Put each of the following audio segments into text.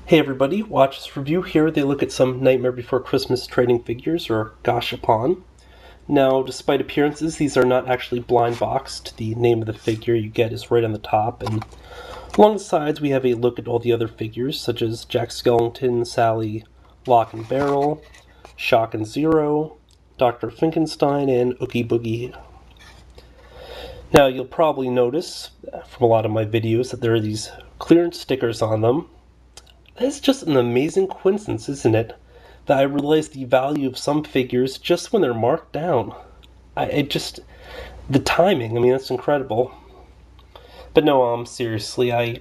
Hey everybody, watch this review here. They look at some Nightmare Before Christmas trading figures, or Gashapon. Now, despite appearances, these are not actually blind boxed. The name of the figure you get is right on the top, and along the sides we have a look at all the other figures, such as Jack Skellington, Sally, Lock and Barrel, Shock and Zero, Dr. Finkenstein, and Oogie Boogie. Now, you'll probably notice from a lot of my videos that there are these clearance stickers on them. It's just an amazing coincidence, isn't it, that I realize the value of some figures just when they're marked down. The timing, that's incredible. But no, seriously, I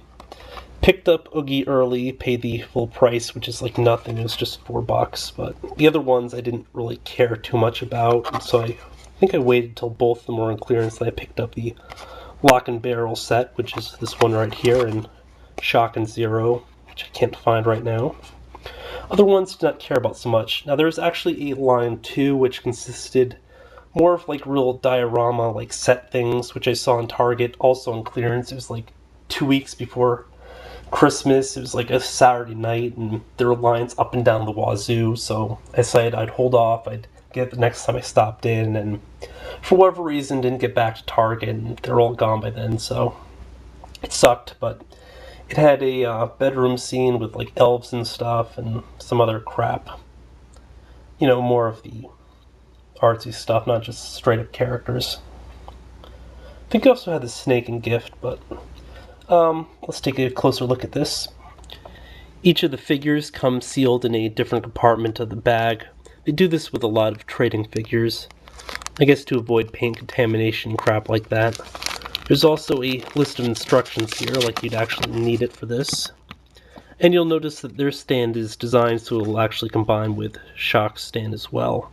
picked up Oogie early, paid the full price, which is like nothing, it was just $4, but the other ones I didn't really care too much about, and so I think I waited till both of them were on clearance, and I picked up the Lock and Barrel set, which is this one right here, and Shock and Zero, which I can't find right now. Other ones did not care about so much. Now there's actually a line too, which consisted more of like real diorama, like set things, which I saw in Target, also on clearance. It was like 2 weeks before Christmas. It was like a Saturday night, and there were lines up and down the wazoo, so I decided I'd hold off. I'd get it the next time I stopped in, and for whatever reason didn't get back to Target, and they're all gone by then, so it sucked, but it had a bedroom scene with like elves and stuff and some other crap. More of the artsy stuff, not just straight up characters. I think it also had the snake and gift, but let's take a closer look at this. Each of the figures comes sealed in a different compartment of the bag. They do this with a lot of trading figures, I guess to avoid paint contamination and crap like that. There's also a list of instructions here, like you'd actually need it for this. And you'll notice that their stand is designed so it'll actually combine with Shock's stand as well.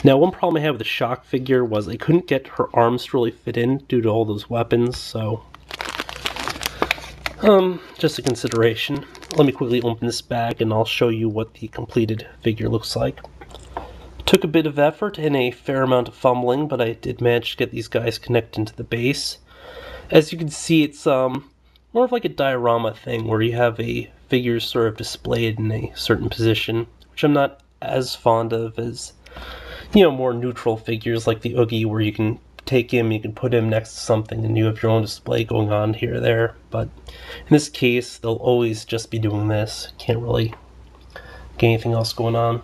Now, one problem I had with the Shock figure was I couldn't get her arms to really fit in due to all those weapons, so just a consideration. Let me quickly open this bag and I'll show you what the completed figure looks like. It took a bit of effort and a fair amount of fumbling, but I did manage to get these guys connected into the base. As you can see, it's more of like a diorama thing where you have a figure sort of displayed in a certain position, which I'm not as fond of as, more neutral figures like the Oogie, where you can take him, you can put him next to something, and you have your own display going on here or there. But in this case, they'll always just be doing this. Can't really get anything else going on.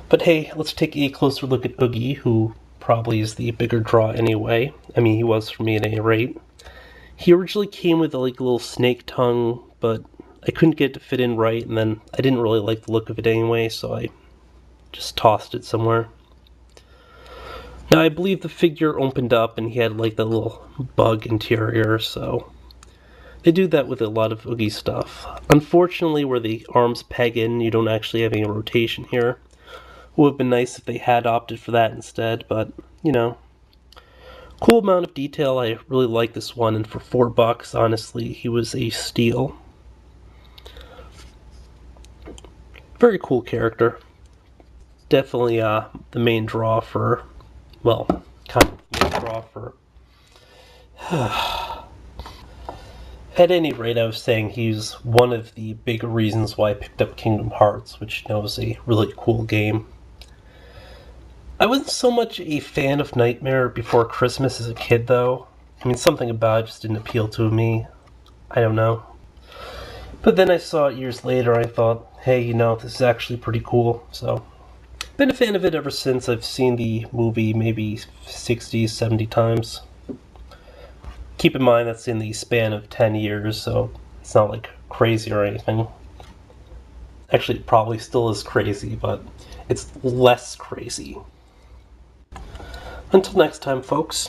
But hey, let's take a closer look at Oogie, who probably is the bigger draw anyway. He was for me at any rate. He originally came with like a little snake tongue, but I couldn't get it to fit in right, and then I didn't really like the look of it anyway, so I just tossed it somewhere. Now, I believe the figure opened up and he had like that little bug interior, so they do that with a lot of Oogie stuff. Unfortunately, where the arms peg in, you don't actually have any rotation here. Would have been nice if they had opted for that instead, but, cool amount of detail. I really like this one, and for $4, honestly, he was a steal. Very cool character. Definitely the main draw for, kind of the main draw for... At any rate, I was saying he's one of the big reasons why I picked up Kingdom Hearts, which is a really cool game. I wasn't so much a fan of Nightmare Before Christmas as a kid, though. Something about it just didn't appeal to me. I don't know. But then I saw it years later, and I thought, hey, this is actually pretty cool. So, been a fan of it ever since. I've seen the movie maybe 60, 70 times. Keep in mind that's in the span of 10 years, so it's not like crazy or anything. Actually, it probably still is crazy, but it's less crazy. Until next time, folks.